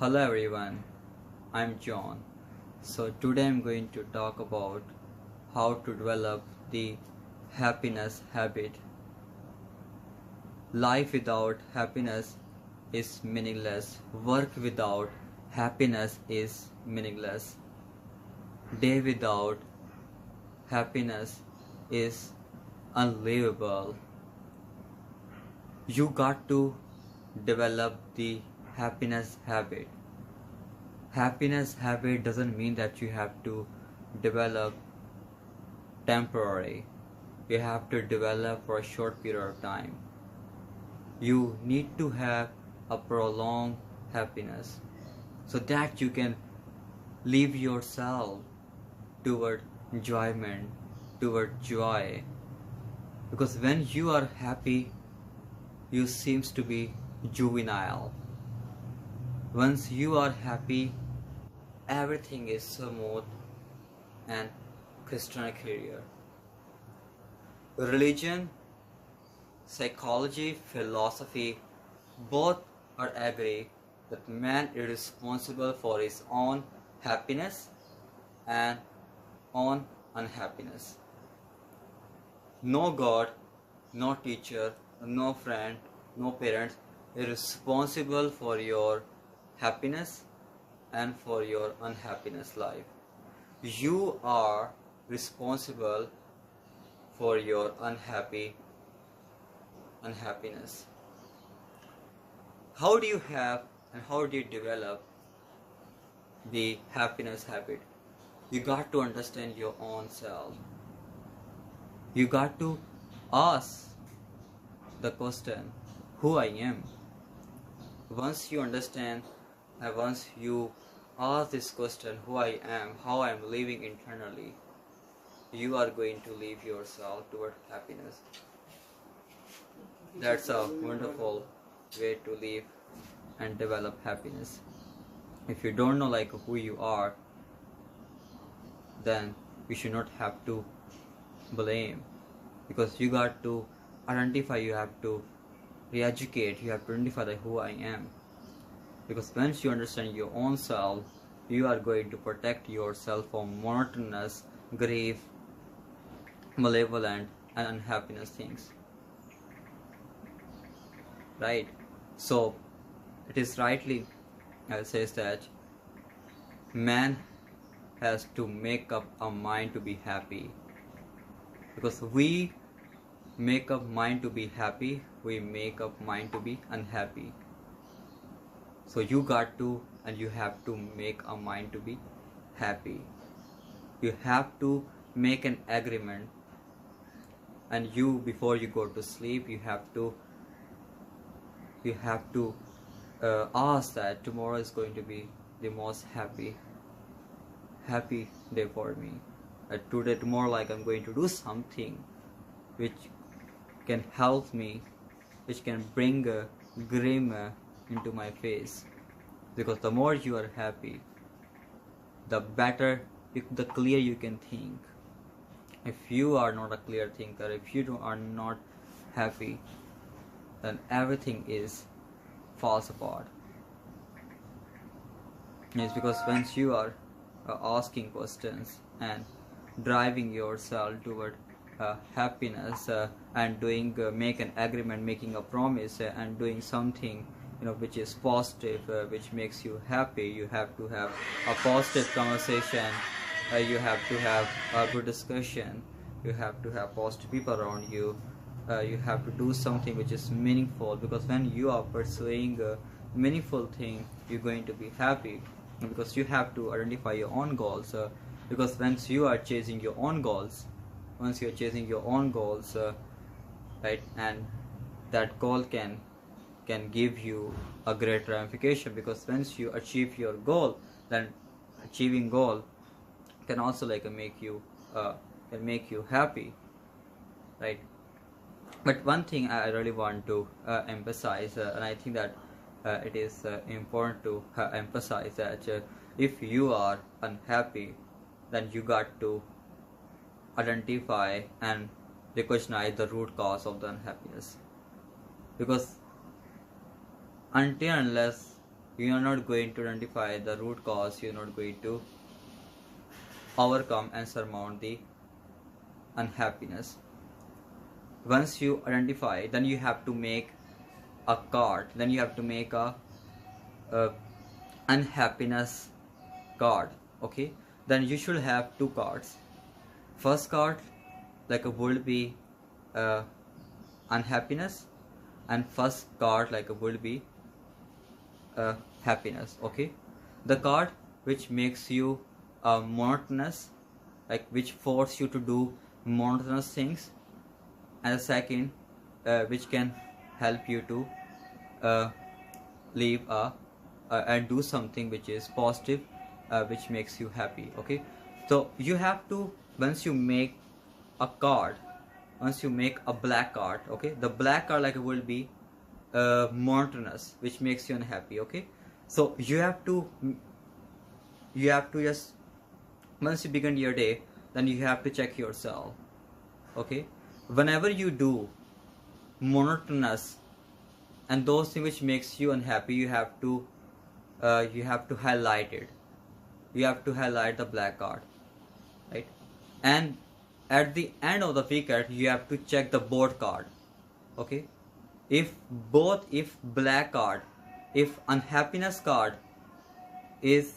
Hello everyone, I'm John. So today I'm going to talk about how to develop the happiness habit. Life without happiness is meaningless. Work without happiness is meaningless. Day without happiness is unlivable. You got to develop the happiness habit. Happiness habit doesn't mean that you have to develop temporary. You have to develop for a short period of time. You need to have a prolonged happiness so that you can leave yourself toward enjoyment, toward joy. Because when you are happy, you seems to be juvenile. Once you are happy, everything is smooth and crystal clear. Religion, psychology, philosophy, both are agree that man is responsible for his own happiness and own unhappiness. No God, no teacher, no friend, no parents is responsible for your happiness and for your unhappiness life. You are responsible for your unhappiness. How do you have and how do you develop the happiness habit? You got to understand your own self. You got to ask the question, who I am. Once you understand and once you ask this question, who I am, how I am living internally, you are going to leave yourself toward happiness. That's a wonderful way to live and develop happiness. If you don't know who you are, then you should not have to blame, because you got to identify, you have to re-educate, you have to identify who I am. Because once you understand your own self, you are going to protect yourself from monotonous, grief, malevolent and unhappiness things. Right? So it is rightly says that man has to make up a mind to be happy. Because we make up mind to be happy, we make up mind to be unhappy. So you got to and you have to make a mind to be happy. You have to make an agreement, and you, before you go to sleep, you have to ask that tomorrow is going to be the most happy day for me. Tomorrow I'm going to do something which can help me, which can bring a glimmer into my face. Because the more you are happy, the better, the clear you can think. If you are not a clear thinker, if you are not happy, then everything falls apart. It's because once you are asking questions and driving yourself toward happiness and doing make an agreement, making a promise and doing something which is positive, which makes you happy, you have to have a positive conversation, you have to have a good discussion, you have to have positive people around you, you have to do something which is meaningful. Because when you are pursuing a meaningful thing, you're going to be happy, because you have to identify your own goals. Because once you are chasing your own goals, right, and that goal can give you a great ramification. Because once you achieve your goal, then achieving goal can also make you happy, right? But one thing I really want to emphasize, and I think that it is important to emphasize that if you are unhappy, then you got to identify and recognize the root cause of the unhappiness. Because until unless You are not going to identify the root cause. You're not going to overcome and surmount the unhappiness. Once you identify, then you have to make a card. Then you have to make a unhappiness card. Okay, then you should have two cards. First card like a would be unhappiness, and first card like a would be happiness. Okay, the card which makes you monotonous, like which force you to do monotonous things, and the second which can help you to live and do something which is positive, which makes you happy. Okay, so you have to, once you make a card, once you make a black card, okay, the black card like will be monotonous, which makes you unhappy. Okay, so you have to just, once you begin your day, then you have to check yourself. Okay, whenever you do monotonous and those things which makes you unhappy, you have to highlight it. You have to highlight the black card, right? And at the end of the weekend, you have to check the both card. Okay, if black card, if unhappiness card is,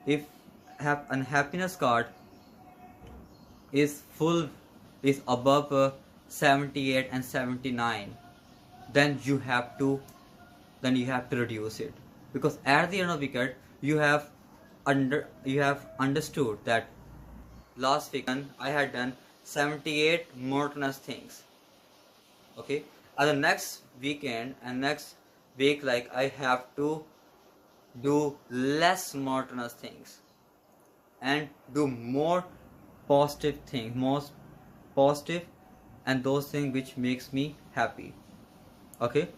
if unhappiness card is full, is above 78 and 79, then you have to reduce it, because at the end of the weekend you have understood that last weekend I had done 78 monotonous things. Okay, and the next weekend and next week, like I have to do less monotonous things and do more positive things, most positive, and those things which makes me happy. Okay,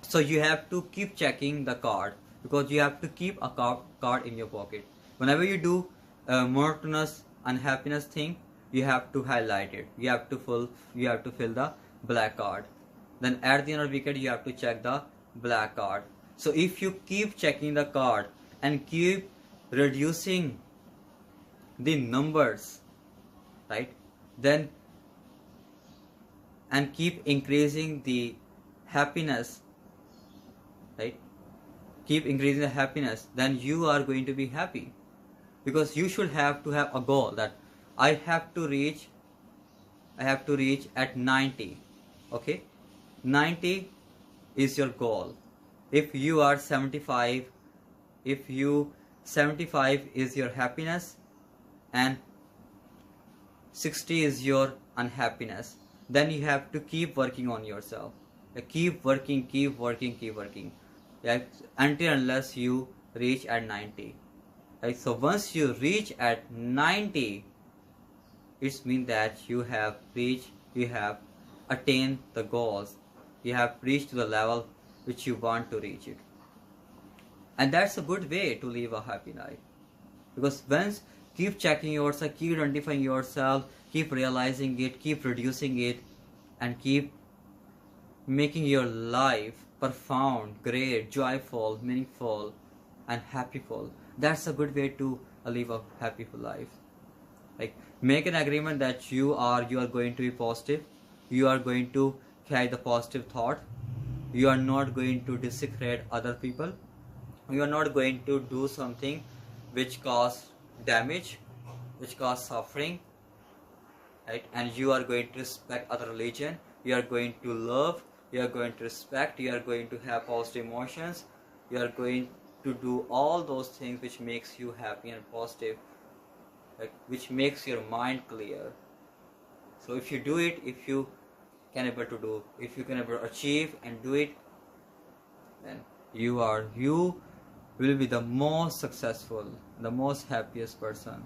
so you have to keep checking the card, because you have to keep a card in your pocket. Whenever you do monotonous unhappiness thing, you have to highlight it. You have to fill the black card. Then at the end of the weekend, you have to check the black card. So if you keep checking the card and keep reducing the numbers, right, then, and keep increasing the happiness, right, keep increasing the happiness, then you are going to be happy. Because you should have to have a goal that I have to reach at 90. Okay, 90 is your goal. If you are 75, 75 is your happiness and 60 is your unhappiness, then you have to keep working on yourself. Keep working, like, until unless you reach at 90. Right? So once you reach at 90, it means that you have attained the goals, you have reached to the level which you want to reach it. And that's a good way to live a happy life. Because once keep checking yourself, keep identifying yourself, keep realizing it, keep reducing it, and keep making your life profound, great, joyful, meaningful, and happyful. That's a good way to live a happyful life. Like, make an agreement that you are going to be positive, you are going to carry the positive thought, you are not going to desecrate other people, you are not going to do something which cause damage, which cause suffering, right? And you are going to respect other religion, you are going to love, you are going to respect, you are going to have positive emotions, you are going to do all those things which makes you happy and positive, like, which makes your mind clear. So if you do it, if you can able achieve and do it, then you will be the most successful, the most happiest person